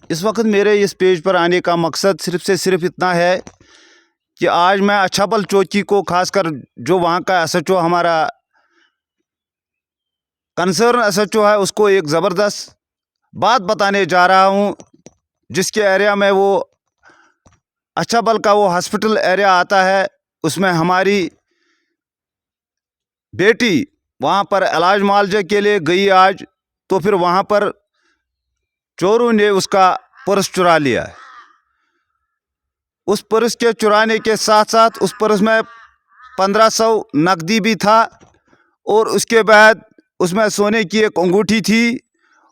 इस वक्त मेरे इस पेज पर आने का मकसद सिर्फ से सिर्फ इतना है कि आज मैं अच्छाबल चौकी को खासकर जो वहाँ का एसएचओ हमारा कंसर्न एसएचओ है उसको एक ज़बरदस्त बात बताने जा रहा हूँ, जिसके एरिया में वो अच्छाबल का वो हॉस्पिटल एरिया आता है। उसमें हमारी बेटी वहाँ पर इलाज मुआवजे के लिए गई आज, तो फिर वहाँ पर चोरों ने उसका पर्स चुरा लिया। उस पर्स के चुराने के साथ साथ उस पर्स में 1500 नकदी भी था, और उसके बाद उसमें सोने की एक अंगूठी थी,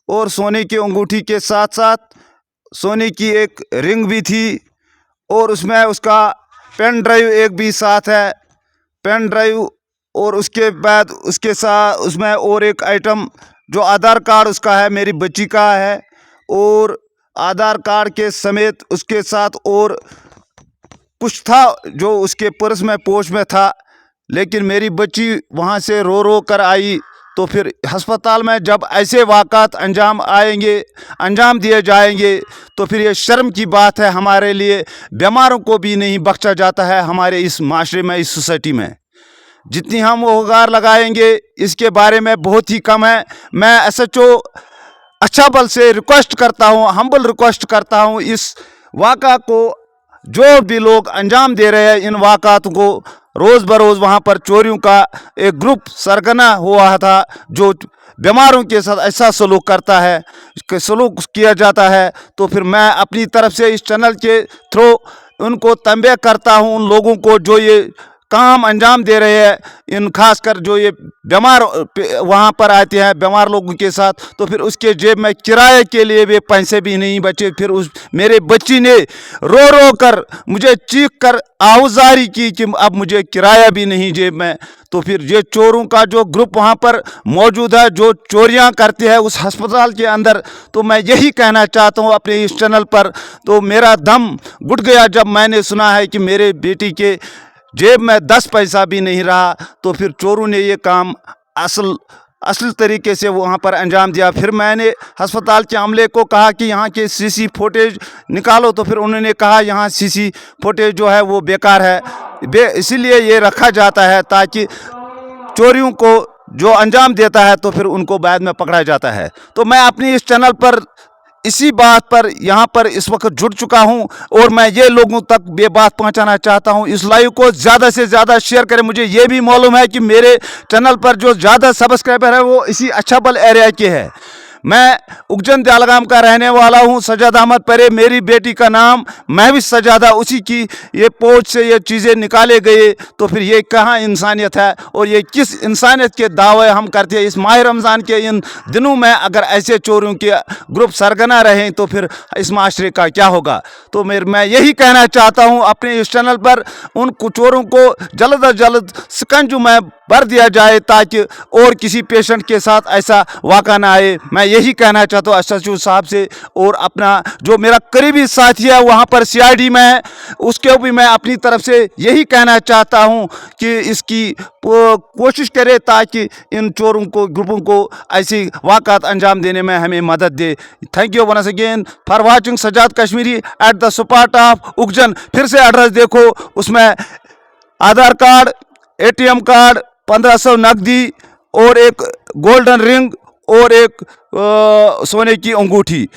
और सोने की अंगूठी के साथ साथ सोने की एक रिंग भी थी, और उसमें उसका पेन ड्राइव एक भी साथ है, पेन ड्राइव। और उसके बाद उसके साथ उसमें और एक आइटम जो आधार कार्ड उसका है, मेरी बच्ची का है, और आधार कार्ड के समेत उसके साथ और कुछ था जो उसके पर्स में पोश में था। लेकिन मेरी बच्ची वहाँ से रो रो कर आई। तो फिर अस्पताल में जब ऐसे वाक़ात अंजाम दिए जाएंगे तो फिर ये शर्म की बात है हमारे लिए। बीमारों को भी नहीं बख्शा जाता है हमारे इस माशरे में, इस सोसाइटी में। जितनी हम गुहार लगाएंगे इसके बारे में बहुत ही कम है। मैं एसएचओ अच्छाबल से रिक्वेस्ट करता हूँ, हम्बल रिक्वेस्ट करता हूँ, इस वाक़ा को जो भी लोग अंजाम दे रहे हैं इन वाक़ात को, रोज़ बरोज़ वहाँ पर चोरियों का एक ग्रुप सरगना हुआ था जो बीमारों के साथ ऐसा सलूक करता है, सलूक किया जाता है। तो फिर मैं अपनी तरफ से इस चैनल के थ्रू उनको तंबीह करता हूँ, उन लोगों को जो ये काम अंजाम दे रहे हैं, इन खासकर जो ये बीमार वहाँ पर आते हैं बीमार लोगों के साथ, तो फिर उसके जेब में किराए के लिए भी पैसे भी नहीं बचे। फिर उस मेरे बच्ची ने रो रो कर मुझे चीख कर आवाज़ारी की कि अब मुझे किराया भी नहीं जेब में। तो फिर ये चोरों का जो ग्रुप वहाँ पर मौजूद है जो चोरियाँ करते हैं उस अस्पताल के अंदर, तो मैं यही कहना चाहता हूँ अपने इस चैनल पर। तो मेरा दम घुट गया जब मैंने सुना है कि मेरे बेटी के जेब में 10 पैसा भी नहीं रहा। तो फिर चोरों ने ये काम असल तरीके से वहाँ पर अंजाम दिया। फिर मैंने अस्पताल के अमले को कहा कि यहाँ के सीसी फुटेज निकालो, तो फिर उन्होंने कहा यहाँ सीसी फुटेज जो है वो बेकार है, इसीलिए ये रखा जाता है ताकि चोरियों को जो अंजाम देता है तो फिर उनको बाद में पकड़ा जाता है। तो मैं अपनी इस चैनल पर इसी बात पर यहाँ पर इस वक्त जुड़ चुका हूँ, और मैं ये लोगों तक ये बात पहुँचाना चाहता हूँ। इस लाइव को ज़्यादा से ज़्यादा शेयर करें। मुझे ये भी मालूम है कि मेरे चैनल पर जो ज़्यादा सब्सक्राइबर है वो इसी अच्छाबल एरिया के हैं। मैं उगजन दयालगाम का रहने वाला हूँ, सजाद अहमद परे मेरी बेटी का नाम, मैं भी सजादा, उसी की ये पोच से ये चीज़ें निकाले गए। तो फिर ये कहाँ इंसानियत है, और ये किस इंसानियत के दावे हम करते हैं। इस माह रमज़ान के इन दिनों में अगर ऐसे चोरों के ग्रुप सरगना रहें तो फिर इस माशरे का क्या होगा। तो मैं यही कहना चाहता हूँ अपने इस चैनल पर उन चोरों को जल्द अज जल्द शिकंजों में भर दिया जाए ताकि और किसी पेशेंट के साथ ऐसा वाक़ा ना आए। मैं यही कहना चाहता हूँ एसएचओ साहब से, और अपना जो मेरा करीबी साथी है वहाँ पर सीआईडी में है उसके भी मैं अपनी तरफ से यही कहना चाहता हूँ कि इसकी कोशिश करे ताकि इन चोरों को ग्रुपों को ऐसी वाक़ात अंजाम देने में हमें मदद दे। Thank you once again for watching Sajjad Kashmiri at the spot of उगजन। फिर से एड्रेस देखो, उसमें आधार कार्ड, एटीएम कार्ड, 1500 नकदी और एक गोल्डन रिंग और एक सोने की अंगूठी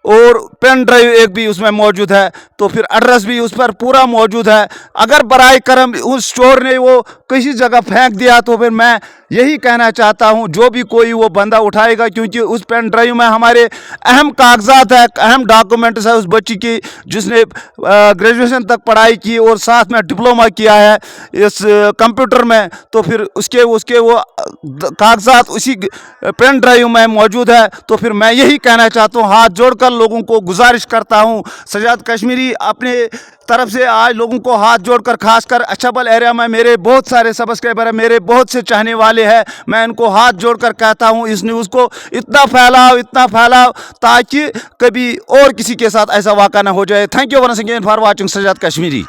और पेन ड्राइव एक भी उसमें मौजूद है। तो फिर एड्रेस भी उस पर पूरा मौजूद है। अगर बराए करम उस चोर ने वो किसी जगह फेंक दिया तो फिर मैं यही कहना चाहता हूँ जो भी कोई वो बंदा उठाएगा, क्योंकि उस पेन ड्राइव में हमारे अहम कागजात है, अहम डॉक्यूमेंट्स है उस बच्ची की जिसने ग्रेजुएशन तक पढ़ाई की और साथ में डिप्लोमा किया है इस कंप्यूटर में। तो फिर उसके वो कागजात उसी पेन ड्राइव में मौजूद है। तो फिर मैं यही कहना चाहता हूँ, हाथ जोड़कर लोगों को गुजारिश करता हूँ, सजाद कश्मीरी अपने तरफ से आज लोगों को हाथ जोड़कर, खासकर अच्छाबल एरिया में मेरे बहुत सारे सब्सक्राइबर हैं, मेरे बहुत से चाहने वाले हैं, मैं इनको हाथ जोड़कर कहता हूं इस न्यूज़ को इतना फैलाओ ताकि कभी और किसी के साथ ऐसा वाक़ा ना हो जाए। Thank you once again for watching Sajjad Kashmiri.